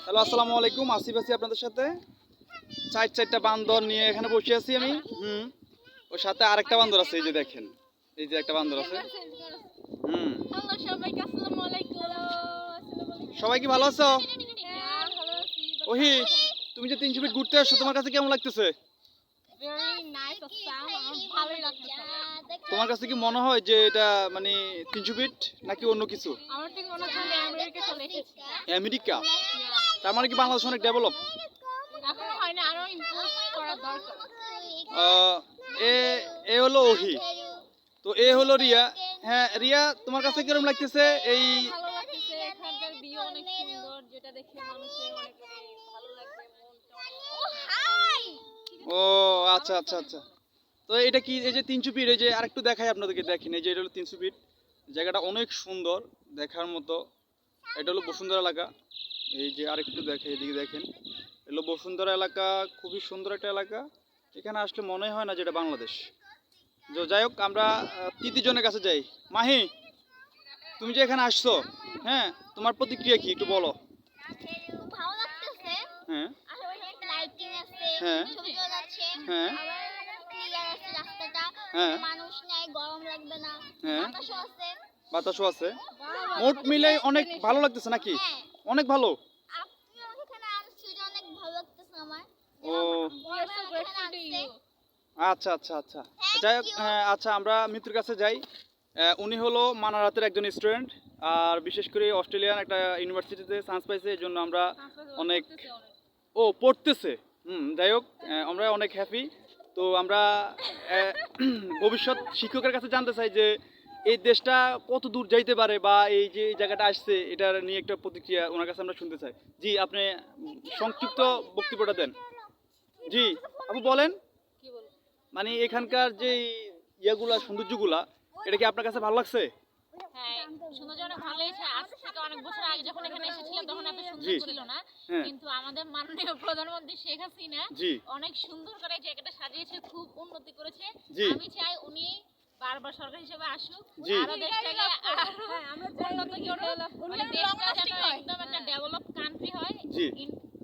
Hello, আসসালামু আলাইকুম। আসিফ আছি আপনাদের সাথে। চারটা বান্দর নিয়ে এখানে বসে আছি আমি। ওর সাথে আরেকটা বান্দর আছে, এই যে দেখেন, এই যে একটা বান্দর আছে। হুম হ্যালো সবাইকে আসসালামু আলাইকুম। সবাই কি ভালো আছো? হ্যাঁ ভালো আছি। ওহি, তুমি যে 300 ফিট ঘুরতে আসছো, তোমার কাছে কেমন লাগতেছে? ভেরি নাইস আসসালাম, আমার ভালোই লাগতেছে। তোমার কাছে কি মনে হয় যে এটা মানে 300 ফিট নাকি অন্য কিছু? আমার থেকে মনে হচ্ছে আমি আমেরিকা চলে এসেছি। আমেরিকা? তার মানে কি বাংলাদেশ অনেক ডেভেলপ? এখনো হয় না, আরো ইমপ্রুভ করা দরকার। এ এ হলো ওহি, তো এ হলো রিয়া। হ্যাঁ রিয়া, তোমার কাছে কিরকম লাগতেছে এই? ভালো লাগতেছে, এখানকার ভিউ অনেক সুন্দর, যেটা দেখে মানুষের অনেক ভালো লাগবে, মনটা অনেক। ও আচ্ছা আচ্ছা আচ্ছা। তো এটা কি, এই যে 300 ফিট, এই যে আরেকটু দেখাই আপনাদেরকে, দেখেন এই যে এটা হলো 300 ফিট। জায়গাটা অনেক সুন্দর দেখার মতো। এটা হলো বসুন্ধরা এলাকা। এই যে আরেকটু দেখাই, এদিকে দেখেন, এগুলো বসুন্ধরা এলাকা। খুবই সুন্দর একটা এলাকা। এখানে আসলে মনে হয় না যেটা বাংলাদেশ। যাই হোক, আমরা তৃতীয় জনের কাছে যাই। মাহি, তুমি যে এখানে আসছো, হ্যাঁ, তোমার প্রতিক্রিয়া কি একটু বলো। ভালো লাগতেছে। হ্যাঁ আশেপাশে একটা লাইটিং আছে, হ্যাঁ ছবি তোলা যাচ্ছে। হ্যাঁ আবার এখানে ক্লিয়ার আছে রাস্তাটা, হ্যাঁ মানুষ নাই, গরম লাগবে না, হ্যাঁ, বাতাসও আছে। বাতাসও আছে। মোট মিলে অনেক ভালো লাগতেছে নাকি? হ্যাঁ, অনেক ভালো। আপনিও এখানে আসছেন, অনেক ভালো লাগতেছে আমার। ও বড় ভাই এখানে আসছে। আচ্ছা আচ্ছা আচ্ছা। যাই হোক, আচ্ছা আমরা মৃত্যুর কাছে যাই। উনি হলো মানারাতের একজন স্টুডেন্ট, আর বিশেষ করে অস্ট্রেলিয়ান একটা ইউনিভার্সিটিতে চান্স পাইছে, এই জন্য আমরা অনেক, ও পড়তেছে। যাই হোক, আমরা অনেক হ্যাপি। তো আমরা ভবিষ্যৎ শিক্ষকের কাছে জানতে চাই যে এই দেশটা কত দূর যাইতে পারে, বা এই যে এই জায়গাটা আসছে এটার নিয়ে একটা প্রতিক্রিয়া ওনার কাছে আমরা শুনতে চাই। জি, আপনি সংক্ষিপ্ত বক্তব্যটা দেন। জি আপু বলেন। কি বলবো? মানে এখানকার যে ইয়েগুলা, সৌন্দর্যগুলা, এটা কি আপনার কাছে ভালো লাগছে? হ্যাঁ, সৌন্দর্য অনেক ভালো হয়েছে। আজ থেকে অনেক বছর আগে যখন এখানে এসেছিলাম তখন এত সুন্দর জি। ছিল না, হ্যাঁ কিন্তু আমাদের মাননীয় প্রধানমন্ত্রী শেখ হাসিনা জি অনেক সুন্দর করে এই জায়গাটা সাজিয়েছে, খুব উন্নতি করেছে। জি আমি চাই উনি বারবার সরকার হিসেবে আসুক, জি। আরো দেশটাকে আরো উন্নত করুক, মানে দেশটা যেন একদম একটা ডেভেলপ কান্ট্রি হয়। জি।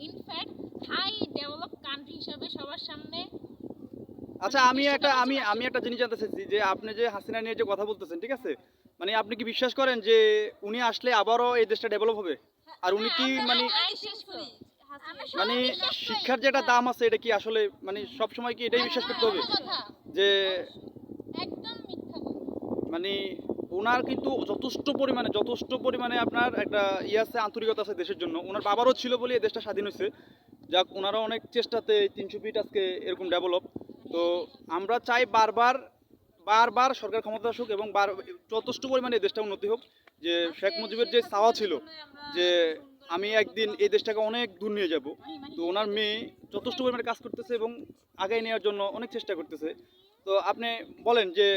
ইনফ্যাক্ট হাই ডেভেলপ কান্ট্রি হিসেবে সবার সামনে। আচ্ছা, আমি একটা জিনিস জানতে চাইছি যে আপনি যে হাসিনা নিয়ে যে কথা বলতেছেন, ঠিক আছে, মানে আপনি কি বিশ্বাস করেন যে উনি আসলে আবারও এই দেশটা ডেভেলপ হবে? আর উনি কি মানে মানে শিক্ষার যে একটা দাম আছে, এটা কি আসলে মানে সব সময় কি এটাই বিশ্বাস করতে হবে যে একদম মিথ্যা কথা। মানে ওনার কিন্তু যথেষ্ট পরিমাণে আপনার একটা ইয়ে আছে, আন্তরিকতা আছে দেশের জন্য। ওনার বাবারও ছিল বলে এই দেশটা স্বাধীন হয়েছে। যাক, ওনারা অনেক চেষ্টাতে 300 ফিট আজকে এরকম ডেভেলপ। তো আমরা চাই বারবার বারবার সরকার ক্ষমতা আসুক এবং যথেষ্ট পরিমাণে এই দেশটা উন্নতি হোক। যে শেখ মুজিবের যে চাওয়া ছিল যে আমি একদিন এই দেশটাকে অনেক দূর নিয়ে যাব, তো ওনার মেয়ে যথেষ্ট পরিমাণে কাজ করতেছে এবং আগায় নেওয়ার জন্য অনেক চেষ্টা করতেছে। তো আপনি বলেন যে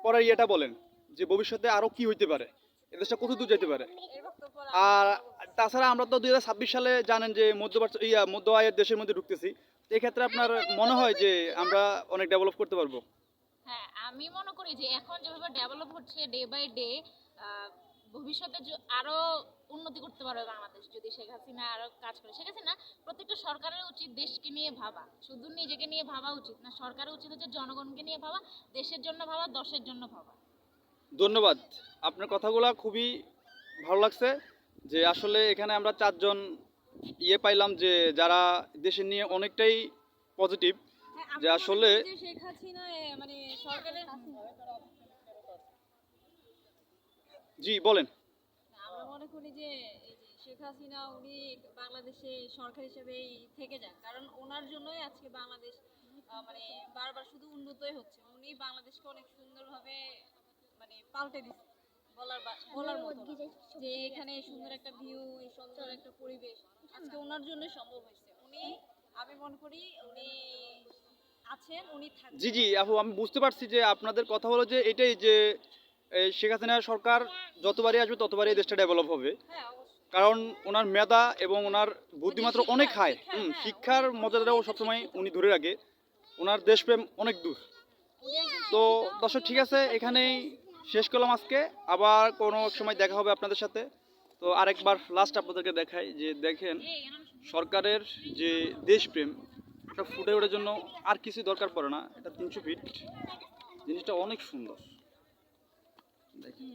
পরের ইয়েটা বলেন যে ভবিষ্যতে আরো কি হইতে পারে, এই দেশটা কত দূর যেতে পারে। আর তাছাড়া আমরা তো 2026 সালে জানেন যে মধ্য আয়ের দেশের মধ্যে ঢুকতেছি। তো এক্ষেত্রে আপনার মনে হয় যে আমরা অনেক ডেভেলপ করতে পারবো? হ্যাঁ, আমি মনে করি যে এখন যেভাবে ডেভেলপ হচ্ছে ডে বাই ডে, ভবিষ্যতে আরো উন্নতি করতে পারবে বাংলাদেশ যদি শেখ হাসিনা আরো কাজ করে। শেখ হাসিনা, প্রত্যেকটা সরকারের উচিত দেশকে নিয়ে ভাবা, শুধু নিজেকে নিয়ে ভাবা উচিত না। সরকারের উচিত হচ্ছে জনগণকে নিয়ে ভাবা, দেশের জন্য ভাবা, দশের জন্য ভাবা। ধন্যবাদ। আপনার কথাগুলো খুবই ভালো লাগছে যে আসলে এখানে আমরা চারজন ইয়ে পাইলাম যে যারা দেশের নিয়ে অনেকটাই পজিটিভ, যে আসলে শেখ হাসিনা মানে সরকারের, জি বলেন। আমরা মনে করি যে এই যে শেখ হাসিনা উনি বাংলাদেশে সরকার হিসেবেই থেকে যান, কারণ ওনার জন্যই আজকে বাংলাদেশ মানে বারবার শুধু উন্নতই হচ্ছে। উনি বাংলাদেশকে অনেক সুন্দরভাবে মানে পাল্টে দিচ্ছে, বলার মতো না। যে এখানে সুন্দর একটা ভিউ, সুন্দর একটা পরিবেশ আজকে ওনার জন্যই সম্ভব হয়েছে। আমি মনে করি উনি আছেন, উনি থাকবেন। জি জি আপু, আমি বুঝতে পারছি যে আপনাদের কথা হলো যে এটাই যে এই শেখ হাসিনা সরকার যতবারই আসবে ততবারই এই দেশটা ডেভেলপ হবে, হ্যাঁ অবশ্যই। কারণ ওনার মেধা এবং ওনার বুদ্ধিমাত্রা অনেক হাই। শিক্ষার মর্যাদাটাও সবসময় উনি ধরে রাখে। ওনার দেশপ্রেম অনেক দূর। তো দর্শক, ঠিক আছে, এখানেই শেষ করলাম আজকে। আবার কোনো এক সময় দেখা হবে আপনাদের সাথে। তো আরেকবার লাস্ট আপনাদেরকে দেখাই যে দেখেন সরকারের যে দেশপ্রেম এটা ফুটে ওঠার জন্য আর কিছু দরকার পড়ে না। এটা 300 ফিট, জিনিসটা অনেক সুন্দর। দেখেন।